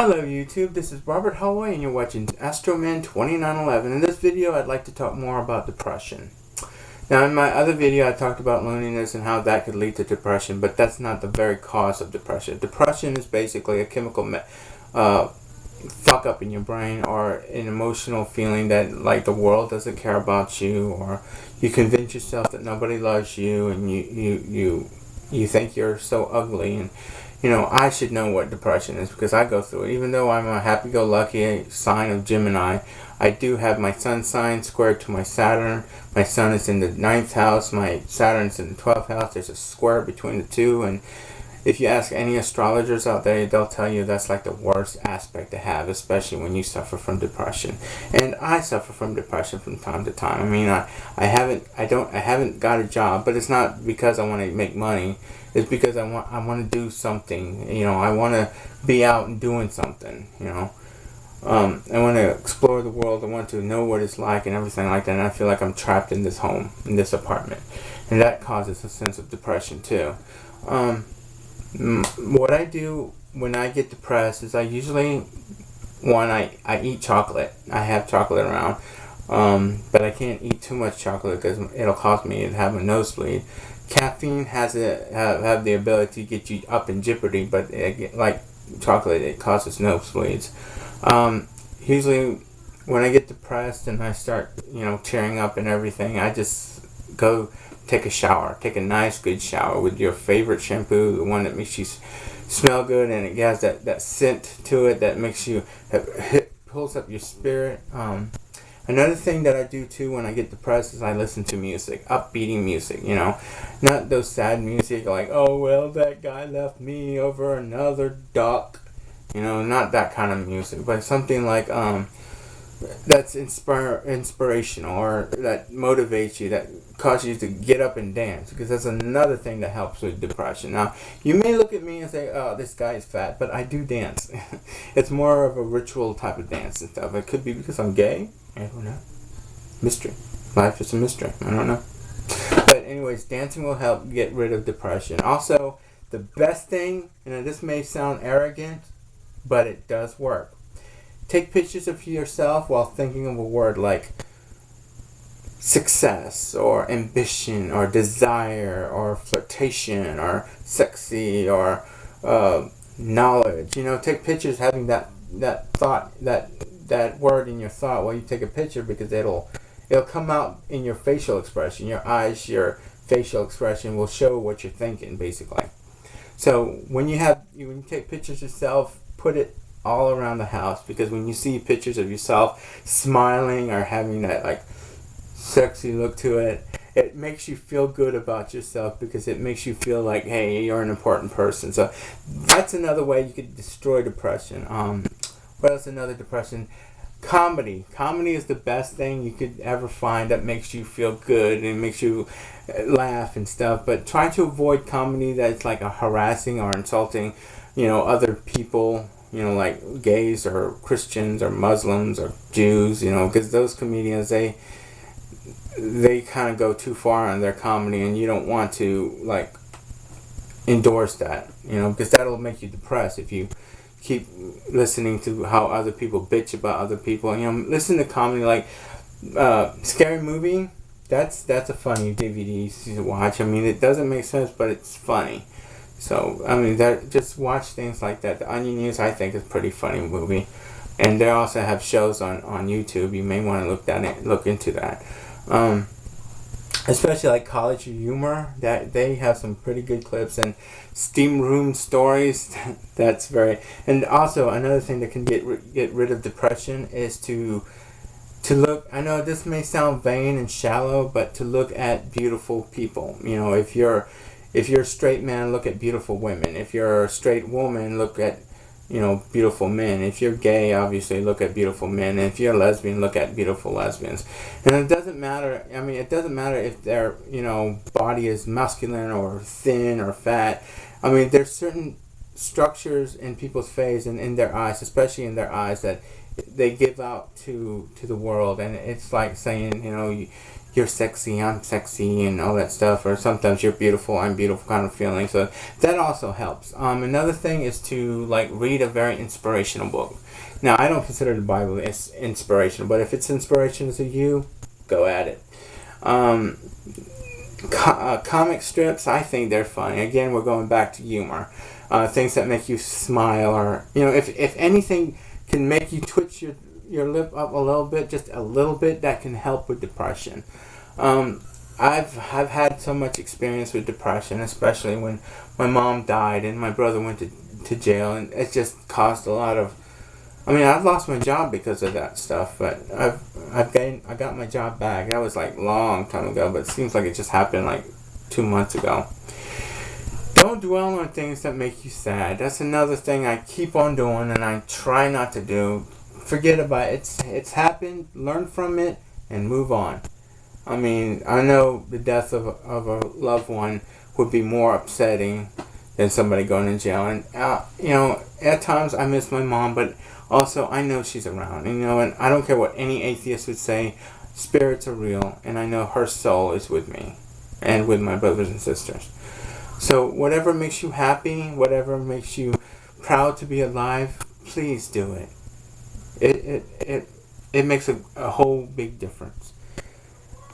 Hello YouTube, this is Robert Holloway and you're watching Astroman 2911. In this video I'd like to talk more about depression. Now in my other video I talked about loneliness and how that could lead to depression, but that's not the very cause of depression. Depression is basically a chemical fuck up in your brain, or an emotional feeling that like the world doesn't care about you, or you convince yourself that nobody loves you, and you think you're so ugly. And I should know what depression is because I go through it. Even though I'm a happy-go-lucky sign of Gemini, I do have my sun sign squared to my Saturn. My sun is in the 9th house. My Saturn's in the 12th house. There's a square between the two. And if you ask any astrologers out there, they'll tell you that's like the worst aspect to have, especially when you suffer from depression. And I suffer from depression from time to time. I mean, I haven't got a job, but it's not because I want to make money. It's because I want to do something. I want to be out and doing something. I want to explore the world. I want to know what it's like and everything like that. And I feel like I'm trapped in this home, in this apartment, and that causes a sense of depression too. What I do when I get depressed is I usually, I eat chocolate. I have chocolate around, but I can't eat too much chocolate because it'll cause me to have a nosebleed. Caffeine have the ability to get you up in jeopardy, but like chocolate, it causes nosebleeds. Usually when I get depressed and I start, tearing up and everything, I just go take a shower. Take a nice, good shower with your favorite shampoo, the one that makes you smell good and it has that scent to it that makes you, pulls up your spirit. Another thing that I do too when I get depressed is I listen to music, upbeating music, not those sad music like, oh well, that guy left me over another duck, not that kind of music, but something like that's inspirational, or that motivates you, that causes you to get up and dance, because that's another thing that helps with depression. Now, you may look at me and say, oh, this guy is fat, but I do dance. It's more of a ritual type of dance and stuff. It could be because I'm gay. I don't know. Mystery. Life is a mystery. I don't know. But anyways, dancing will help get rid of depression. Also, the best thing, and this may sound arrogant, but it does work. Take pictures of yourself while thinking of a word like success, or ambition, or desire, or flirtation, or sexy, or knowledge. Take pictures having that thought, that word in your thought while you take a picture, because it'll come out in your facial expression. Your eyes, your facial expression will show what you're thinking, basically. So when you take pictures of yourself, put it all around the house, because when you see pictures of yourself smiling or having that like sexy look to it, it makes you feel good about yourself, because it makes you feel like, hey, you're an important person. So that's another way you could destroy depression. What else? Another depression? Comedy. Comedy is the best thing you could ever find that makes you feel good and makes you laugh and stuff. But try to avoid comedy that's like a harassing or insulting, other people, like gays or Christians or Muslims or Jews, because those comedians, they kind of go too far on their comedy, and you don't want to like endorse that, because that'll make you depressed if you keep listening to how other people bitch about other people. Listen to comedy like Scary Movie. That's a funny DVD to watch. I mean, it doesn't make sense, but it's funny. So I mean, just watch things like that. The Onion News, I think, is a pretty funny movie, and they also have shows on YouTube. You may want to look into that. Especially like College Humor, that they have some pretty good clips, and Steam Room Stories. That's very. And also another thing that can get rid of depression is to look. I know this may sound vain and shallow, but to look at beautiful people. If you're a straight man, look at beautiful women. If you're a straight woman, look at beautiful men. If you're gay, obviously look at beautiful men. And if you're a lesbian, look at beautiful lesbians. And it doesn't matter. I mean, it doesn't matter if their body is masculine or thin or fat. I mean, there's certain structures in people's face and in their eyes, especially in their eyes, that they give out to the world. And it's like saying, you're sexy, I'm sexy, and all that stuff, or sometimes you're beautiful, I'm beautiful kind of feeling. So that also helps. Another thing is to like read a very inspirational book. Now, I don't consider the Bible as inspirational, but if it's inspirational to you, go at it. Comic strips, I think they're funny. Again, we're going back to humor. Things that make you smile, or if anything can make you twitch your lip up a little bit, just a little bit, that can help with depression. I've had so much experience with depression, especially when my mom died and my brother went to jail, and it just caused a lot of. I mean, I've lost my job because of that stuff, but I got my job back. That was like long time ago, but it seems like it just happened like 2 months ago. Don't dwell on things that make you sad. That's another thing I keep on doing, and I try not to do. Forget about it. It's happened. Learn from it and move on. I mean, I know the death of a loved one would be more upsetting than somebody going to jail. And at times I miss my mom, but also I know she's around. And I don't care what any atheist would say. Spirits are real, and I know her soul is with me and with my brothers and sisters. So whatever makes you happy, whatever makes you proud to be alive, please do it. It makes a whole big difference.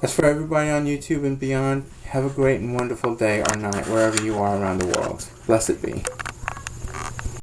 As for everybody on YouTube and beyond, have a great and wonderful day or night wherever you are around the world. Blessed be.